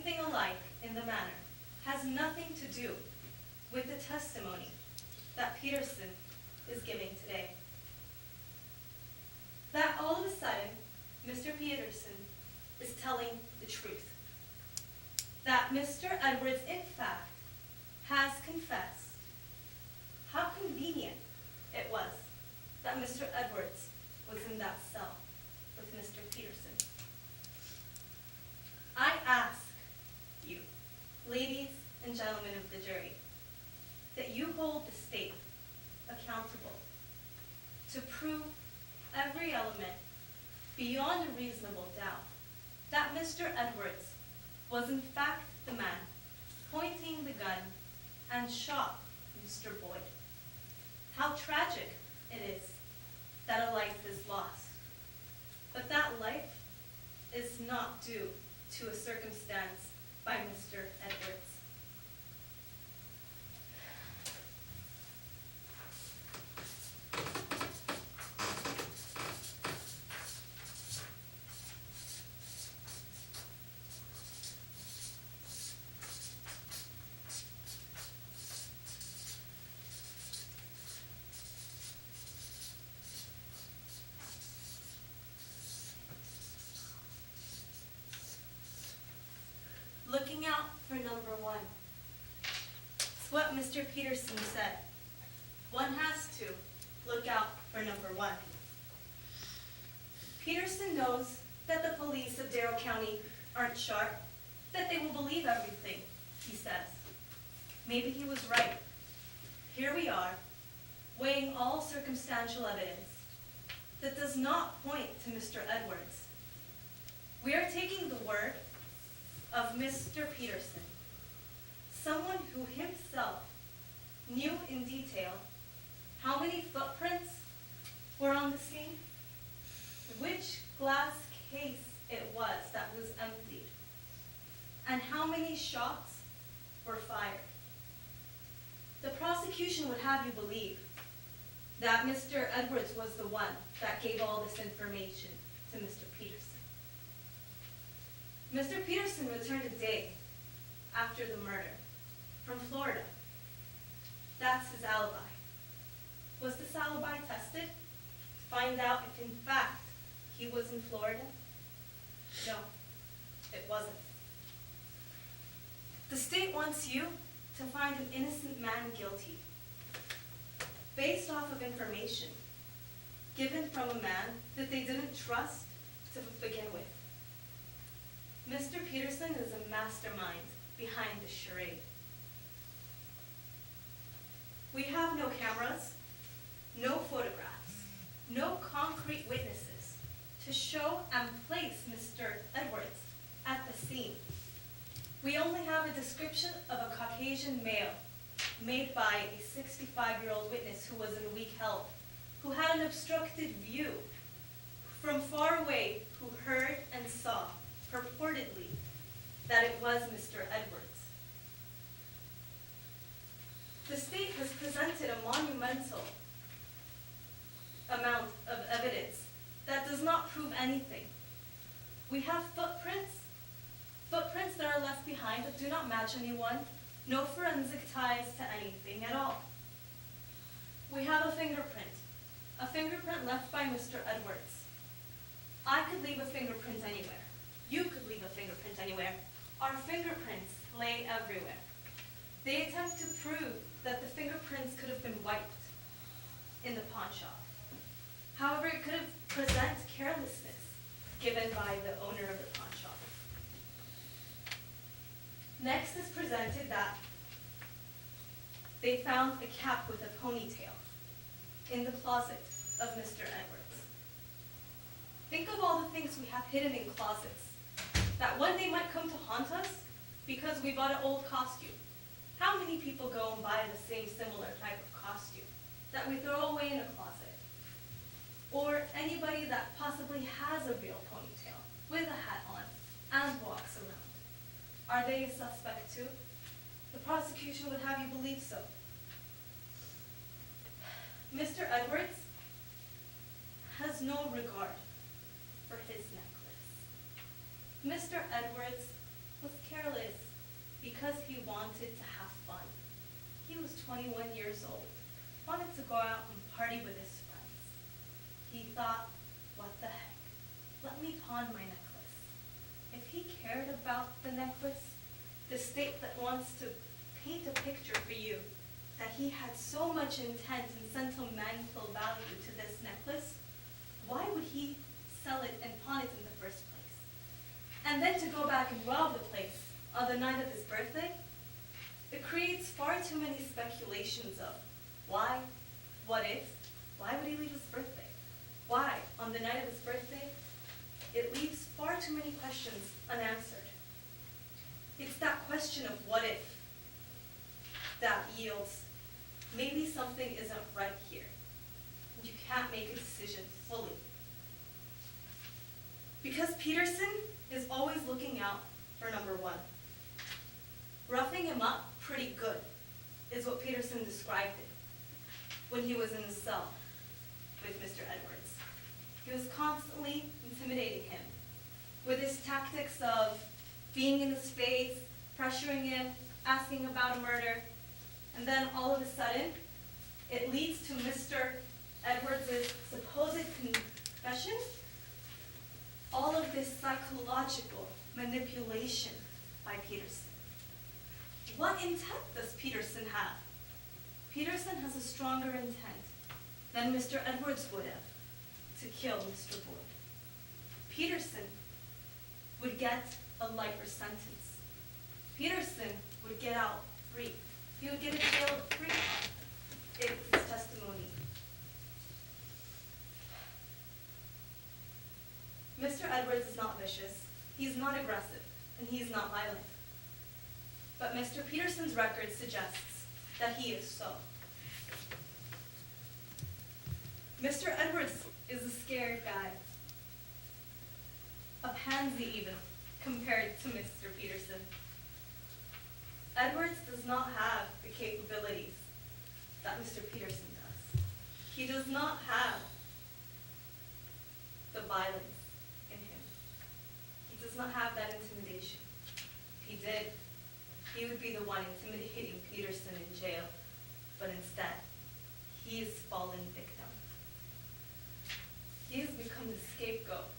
anything alike in the manner has nothing to do with the testimony that Peterson is giving today. That all of a sudden, Mr. Peterson is telling the truth. That Mr. Edwards, in fact, has confessed. How convenient it was that Mr. Edwards was in that cell with Mr. Peterson. I ask you, ladies and gentlemen of the jury, that you hold the state accountable to prove every element beyond a reasonable doubt that Mr. Edwards was in fact the man pointing the gun and shot Mr. Boyd. How tragic it is that a life is lost, but that life is not due to a circumstance by Mr. Edwards. Looking out for number one. It's what Mr. Peterson said. One has to look out for number one. Peterson knows that the police of Darrow County aren't sharp, that they will believe everything he says. Maybe he was right. Here we are, weighing all circumstantial evidence that does not point to Mr. Edwards. We are taking the word of Mr. Peterson, someone who himself knew in detail how many footprints were on the scene, which glass case it was that was emptied, and how many shots were fired. The prosecution would have you believe that Mr. Edwards was the one that gave all this information to Mr. Peterson. Mr. Peterson returned a day after the murder from Florida. That's his alibi. Was this alibi tested to find out if in fact he was in Florida? No, it wasn't. The state wants you to find an innocent man guilty based off of information given from a man that they didn't trust to begin with. Mr. Peterson is a mastermind behind the charade. We have no cameras, no photographs, no concrete witnesses to show and place Mr. Edwards at the scene. We only have a description of a Caucasian male made by a 65-year-old witness who was in weak health, who had an obstructed view from far away, who heard and saw purportedly that it was Mr. Edwards. The state has presented a monumental amount of evidence that does not prove anything. We have footprints that are left behind that do not match anyone, no forensic ties to anything at all. We have a fingerprint left by Mr. Edwards. I could leave a fingerprint anywhere. You could leave a fingerprint anywhere. Our fingerprints lay everywhere. They attempt to prove that the fingerprints could have been wiped in the pawn shop. However, it could have present carelessness given by the owner of the pawn shop. Next is presented that they found a cap with a ponytail in the closet of Mr. Edwards. Think of all the things we have hidden in closets that one day might come to haunt us because we bought an old costume. How many people go and buy the same similar type of costume that we throw away in a closet? Or anybody that possibly has a real ponytail with a hat on and walks around. Are they a suspect too? The prosecution would have you believe so. Mr. Edwards has no regard for his necklace. Mr. Edwards was careless wanted to have fun. He was 21 years old, wanted to go out and party with his friends. He thought, what the heck, let me pawn my necklace. If he cared about the necklace, the state that wants to paint a picture for you that he had so much intent and sentimental value to this necklace, why would he sell it and pawn it in the first place? And then to go back and rob the place on the night of his birthday, it creates far too many speculations of why, what if, why would he leave his birthday? Why, on the night of his birthday? It leaves far too many questions unanswered. It's that question of what if that yields maybe something isn't right here. You can't make a decision fully. Because Peterson is always looking out for number one. Roughing him up pretty good is what Peterson described it when he was in the cell with Mr. Edwards. He was constantly intimidating him with his tactics of being in his face, pressuring him, asking about a murder, and then all of a sudden, it leads to Mr. Edwards' supposed confession. All of this psychological manipulation by Peterson. What intent does Peterson have? Peterson has a stronger intent than Mr. Edwards would have to kill Mr. Boyd. Peterson would get a lighter sentence. Peterson would get out free. He would get a jail free if his testimony. Mr. Edwards is not vicious, he's not aggressive, and he's not violent. But Mr. Peterson's record suggests that he is so. Mr. Edwards is a scared guy, a pansy even, compared to Mr. Peterson. Edwards does not have the capabilities that Mr. Peterson does. He does not have the violence in him. He does not have that intimidation. If he did, he would be the one intimidating Peterson in jail, but instead, he is fallen victim. He has become the scapegoat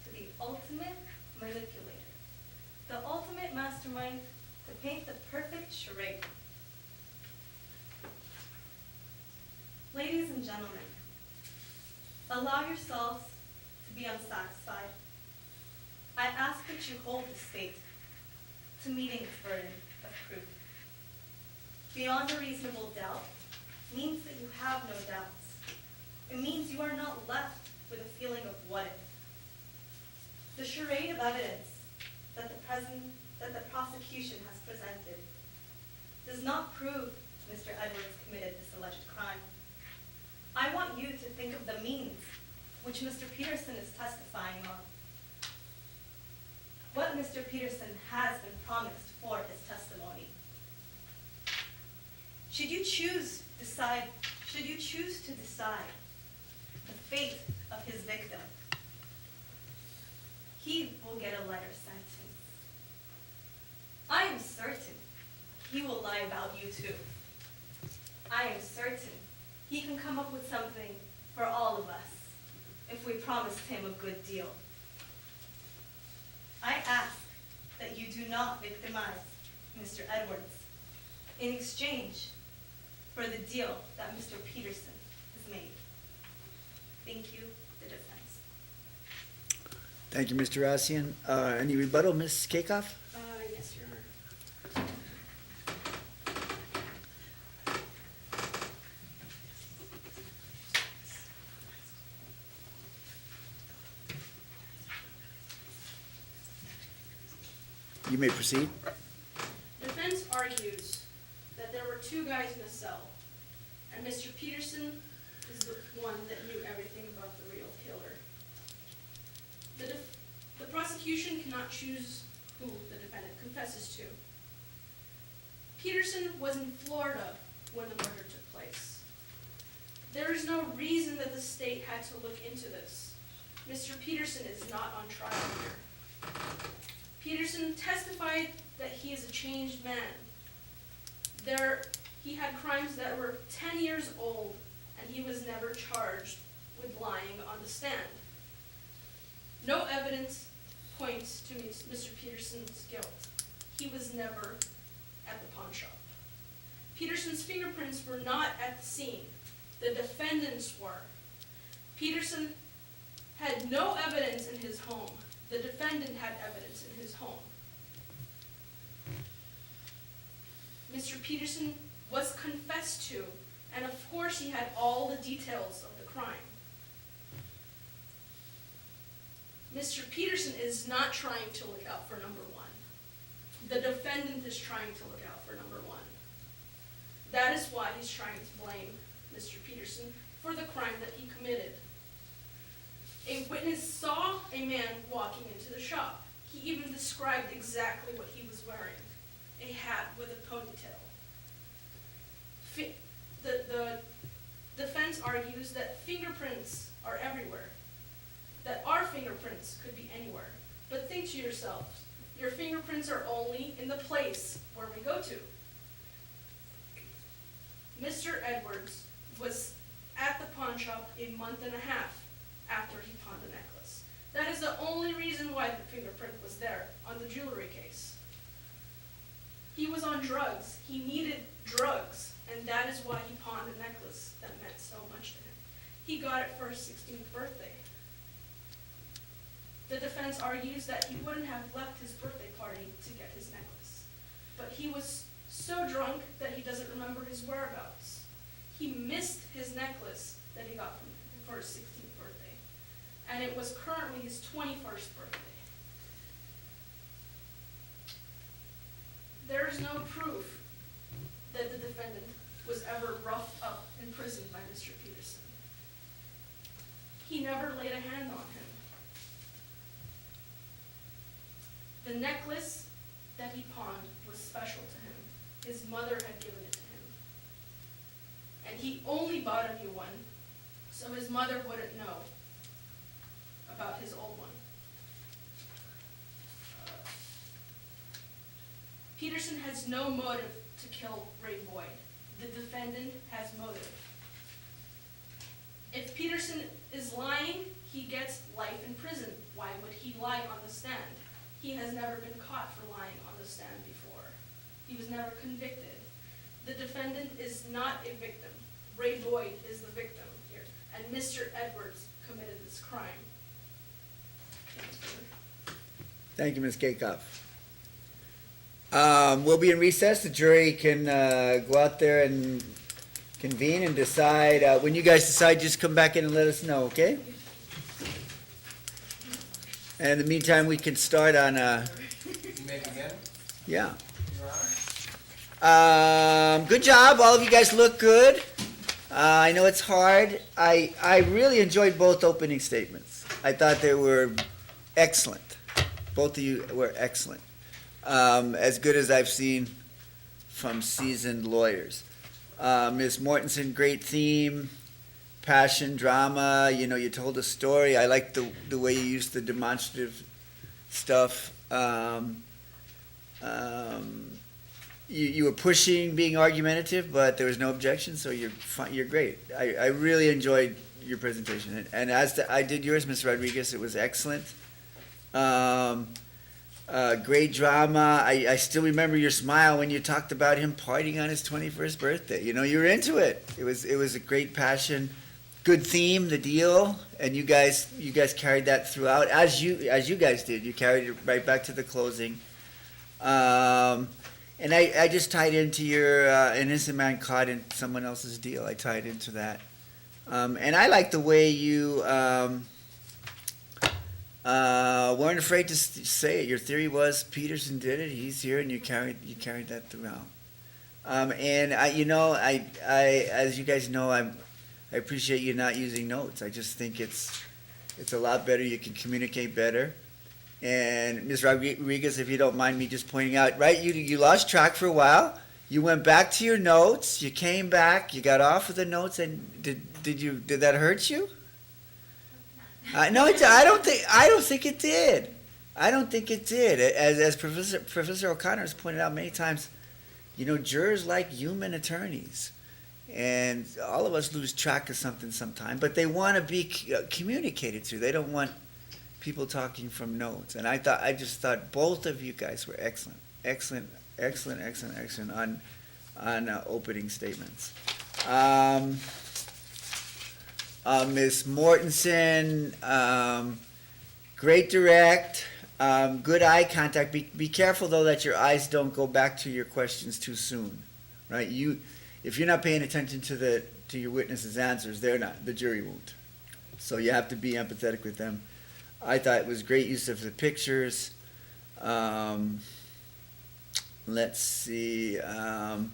to the ultimate manipulator, the ultimate mastermind to paint the perfect charade. Ladies and gentlemen, allow yourselves to be unsatisfied. I ask that you hold the state to meeting its burden of proof. Beyond a reasonable doubt means that you have no doubts. It means you are not left with a feeling of what if. The charade of evidence that the prosecution has presented does not prove Mr. Edwards committed this alleged crime. I want you to think of the means which Mr. Peterson is testifying on. What Mr. Peterson has been promised for his testimony. Should you choose to decide the fate of his victim, he will get a lighter sentence. I am certain he will lie about you too. I am certain he can come up with something for all of us if we promised him a good deal. I ask that you do not victimize Mr. Edwards in exchange for the deal that Mr. Peterson has made. Thank you, the defense. Thank you, Mr. Rassian. Any rebuttal, Ms. Kakoff? Yes, Your Honor. You may proceed. Defense argues that there were two guys in a cell, and Mr. Peterson is the one that knew everything about the real killer. The prosecution cannot choose who the defendant confesses to. Peterson was in Florida when the murder took place. There is no reason that the state had to look into this. Mr. Peterson is not on trial here. Peterson testified that he is a changed man. he had crimes that were 10 years old, and he was never charged with lying on the stand. No evidence points to Mr. Peterson's guilt. He was never at the pawn shop. Peterson's fingerprints were not at the scene. The defendants were. Peterson had no evidence in his home. The defendant had evidence in his home. Mr. Peterson was confessed to, and of course he had all the details of the crime. Mr. Peterson is not trying to look out for number one. The defendant is trying to look out for number one. That is why he's trying to blame Mr. Peterson for the crime that he committed. A witness saw a man walking into the shop. He even described exactly what he was wearing, a hat with a ponytail. The defense argues that fingerprints are everywhere, that our fingerprints could be anywhere. But think to yourselves, your fingerprints are only in the place where we go to. Mr. Edwards was at the pawn shop a month and a half after he pawned the necklace. That is the only reason why the fingerprint was there on the jewelry case. He was on drugs. He needed drugs, and that is why he pawned a necklace that meant so much to him. He got it for his 16th birthday. The defense argues that he wouldn't have left his birthday party to get his necklace, but he was so drunk that he doesn't remember his whereabouts. He missed his necklace that he got from him for his 16th birthday, and it was currently his 21st birthday. There is no proof that the defendant was ever roughed up in prison by Mr. Peterson. He never laid a hand on him. The necklace that he pawned was special to him. His mother had given it to him. And he only bought a new one, so his mother wouldn't know about his old one. Peterson has no motive to kill Ray Boyd. The defendant has motive. If Peterson is lying, he gets life in prison. Why would he lie on the stand? He has never been caught for lying on the stand before. He was never convicted. The defendant is not a victim. Ray Boyd is the victim here, and Mr. Edwards committed this crime. Thank you, Ms. Kakoff. We'll be in recess. The jury can go out there and convene and decide. When you guys decide, just come back in and let us know, okay? And in the meantime, we can start on, You may begin, yeah. Your Honor. Good job. All of you guys look good. I know it's hard. I really enjoyed both opening statements. I thought they were excellent. Both of you were excellent. As good as I've seen from seasoned lawyers. Ms. Mortensen, great theme, passion, drama. You know, you told a story. I liked the way you used the demonstrative stuff. You were pushing, being argumentative, but there was no objection, so you're great. I really enjoyed your presentation, and as I did yours, Ms. Rodriguez, it was excellent. Great drama. I still remember your smile when you talked about him partying on his 21st birthday. You know, you were into it. It was a great passion, good theme, the deal, and you guys carried that throughout as you guys did. You carried it right back to the closing. And I just tied into your an innocent man caught in someone else's deal. I tied into that. And I like the way you weren't afraid to say it. Your theory was Peterson did it. He's here, and you carried that throughout. And I as you guys know, I appreciate you not using notes. I just think it's a lot better. You can communicate better. And Ms. Rodriguez, if you don't mind me just pointing out, right? You lost track for a while. You went back to your notes. You came back. You got off of the notes, and did that hurt you? No, I don't think it did. I don't think it did. As Professor O'Connor has pointed out many times, you know, jurors like human attorneys. And all of us lose track of something sometime, but they want to be communicated to. They don't want people talking from notes. And I just thought both of you guys were excellent on opening statements. Ms. Mortensen, great direct, good eye contact. Be careful though that your eyes don't go back to your questions too soon, right? If you're not paying attention to your witnesses' answers, the jury won't. So you have to be empathetic with them. I thought it was great use of the pictures. Let's see. A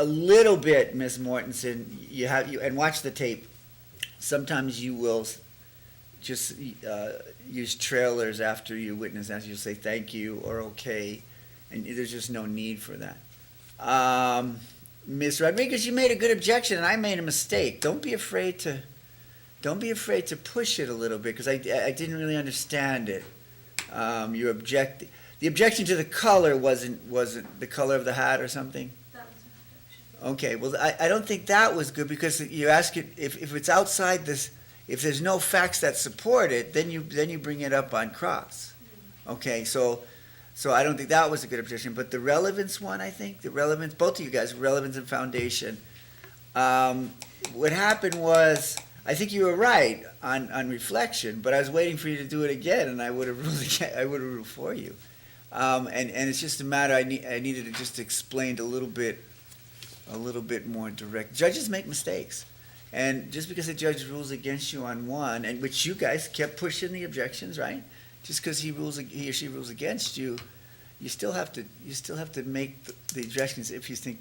little bit, Ms. Mortensen. And watch the tape. Sometimes you will just use trailers after you witness, as you'll say thank you or okay, and there's just no need for that. Ms. Rodriguez, you made a good objection, and I made a mistake. Don't be afraid to push it a little bit, because I didn't really understand it. The objection to the color wasn't the color of the hat or something? That was an objection. Okay, well, I don't think that was good, because you ask it, if it's outside this, if there's no facts that support it, then you bring it up on cross. Okay, so I don't think that was a good objection, but the relevance one, I think, both of you guys, relevance and foundation. What happened was, I think you were right on reflection, but I was waiting for you to do it again, and I would have ruled for you. And it's just a matter, I needed to just explain a little bit more direct. Judges make mistakes. And just because a judge rules against you on one, and which you guys kept pushing the objections, right? Just because he or she rules against you, you still have to make the objections if you think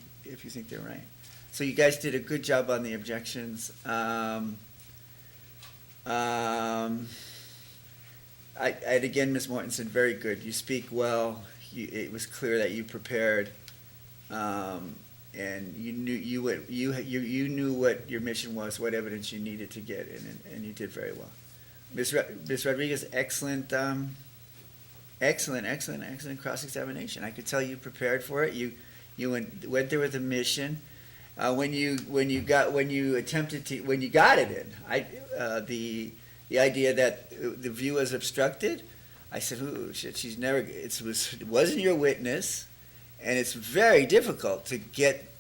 they're right. So you guys did a good job on the objections. And again, Ms. Mortensen, very good. You speak well. It was clear that you prepared, and you knew what your mission was, what evidence you needed to get, and you did very well. Ms. Rodriguez, excellent cross-examination. I could tell you prepared for it. You went there with a mission. When you got it in, the idea that the view was obstructed, I said, "Ooh, shit! It wasn't your witness, and it's very difficult to get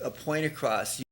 a point across